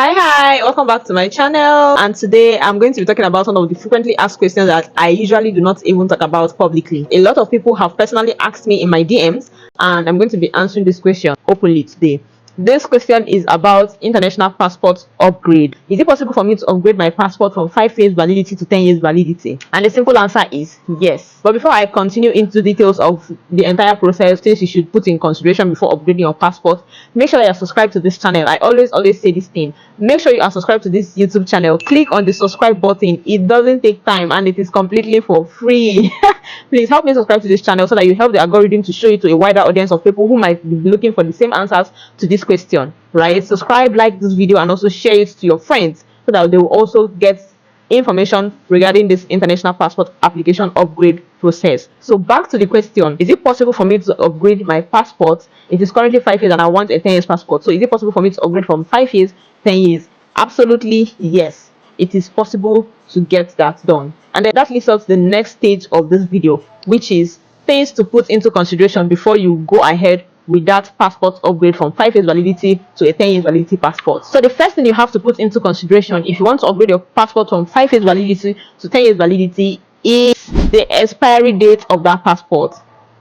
Hi, welcome back to my channel. And today I'm going to be talking about one of the frequently asked questions that I usually do not even talk about publicly. A lot of people have personally asked me in my DMs, and I'm going to be answering this question openly today. This question is about international passport upgrade. Is it possible for me to upgrade my passport from 5 years validity to 10 years validity? And the simple answer is yes. But before I continue into details of the entire process, things you should put in consideration before upgrading your passport, make sure you're subscribed to this channel. I always say this thing. Make sure you are subscribed to this YouTube channel. Click on the subscribe button. It doesn't take time and it is completely for free. Please help me subscribe to this channel so that you help the algorithm to show you to a wider audience of people who might be looking for the same answers to this question, right? Subscribe, like this video, and also share it to your friends so that they will also get information regarding this international passport application upgrade process. So back to the question, is it possible for me to upgrade my passport? It is currently 5 years and I want a 10 years passport. So is it possible for me to upgrade from 5 years 10 years? Absolutely yes, it is possible to get that done. And then that leads us to the next stage of this video, which is things to put into consideration before you go ahead with that passport upgrade from 5 years validity to a 10 years validity passport. So the first thing you have to put into consideration if you want to upgrade your passport from 5 years validity to 10 years validity is the expiry date of that passport.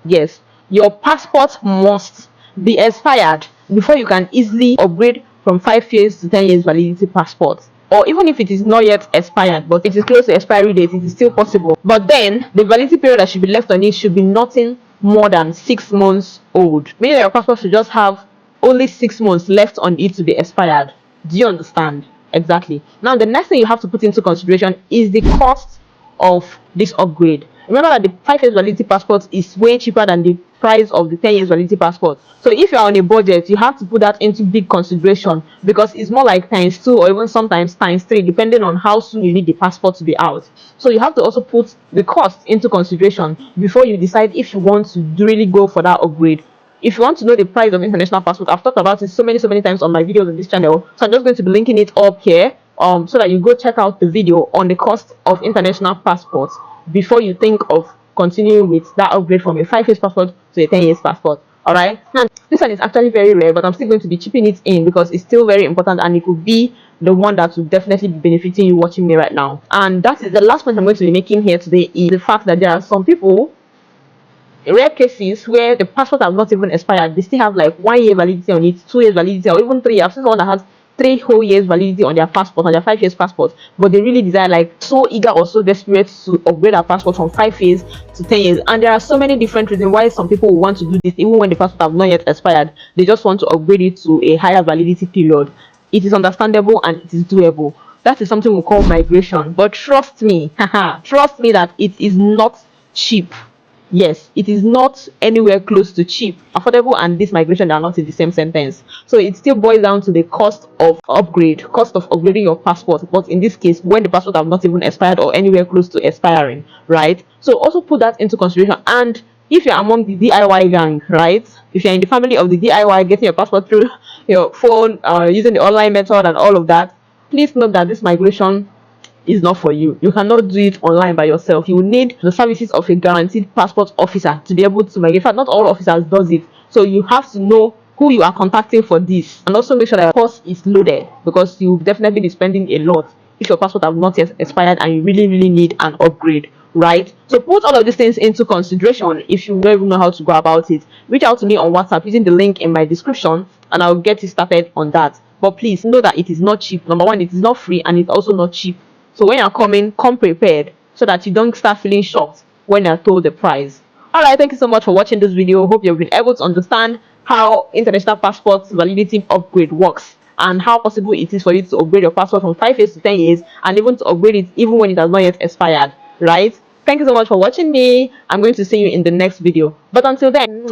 Yes, your passport must be expired before you can easily upgrade from 5 years to 10 years validity passport. Or even if it is not yet expired but it is close to expiry date, it is still possible. But then the validity period that should be left on it should be nothing more than 6 months old, meaning that your passport should just have only 6 months left on it to be expired. Do you understand? Exactly. Now the next thing you have to put into consideration is the cost of this upgrade. Remember that the 5 years validity passport is way cheaper than the price of the 10 years validity passport. So if you're on a budget, you have to put that into big consideration because it's more like ×2 or even sometimes ×3 depending on how soon you need the passport to be out. So you have to also put the cost into consideration before you decide if you want to really go for that upgrade. If you want to know the price of international passport, I've talked about it so many times on my videos on this channel, so I'm just going to be linking it up here so that you go check out the video on the cost of international passports before you think of continuing with that upgrade from a 5 years passport to a 10 years passport. All right, now this one is actually very rare, but I'm still going to be chipping it in because it's still very important and it could be the one that will definitely be benefiting you watching me right now. And that is the last point I'm going to be making here today, is the fact that there are some people, rare cases, where the passport have not even expired. They still have like 1 year validity on it, 2 years validity, or even 3. I've seen someone that has 3 whole years validity on their passport, on their 5 years passport, but they really desire, like, so eager or so desperate to upgrade their passport from 5 years to 10 years. And there are so many different reasons why some people want to do this, even when the passport have not yet expired. They just want to upgrade it to a higher validity period. It is understandable and it is doable. That is something we call migration. But trust me, trust me that it is not cheap. Yes, it is not anywhere close to cheap. Affordable and this migration are not in the same sentence. So it still boils down to the cost of upgrading your passport. But in this case, when the passport have not even expired or anywhere close to expiring, right? So also put that into consideration. And if you're among the DIY gang, right? If you're in the family of the DIY, getting your passport through your phone, using the online method and all of that, please note that this migration is not for you. You cannot do it online by yourself. You will need the services of a guaranteed passport officer to be able to migrate. In fact, not all officers does it, so you have to know who you are contacting for this, and also make sure that your course is loaded, because you will definitely be spending a lot if your passport have not yet expired and you really need an upgrade, right? So put all of these things into consideration. If you don't even know how to go about it, reach out to me on WhatsApp using the link in my description and I'll get you started on that. But please know that it is not cheap. Number one, it is not free, and it's also not cheap. So when you're coming, come prepared so that you don't start feeling shocked when you're told the price. Alright, thank you so much for watching this video. Hope you've been able to understand how international passport validity upgrade works and how possible it is for you to upgrade your passport from 5 years to 10 years and even to upgrade it even when it has not yet expired, right? Thank you so much for watching me. I'm going to see you in the next video. But until then,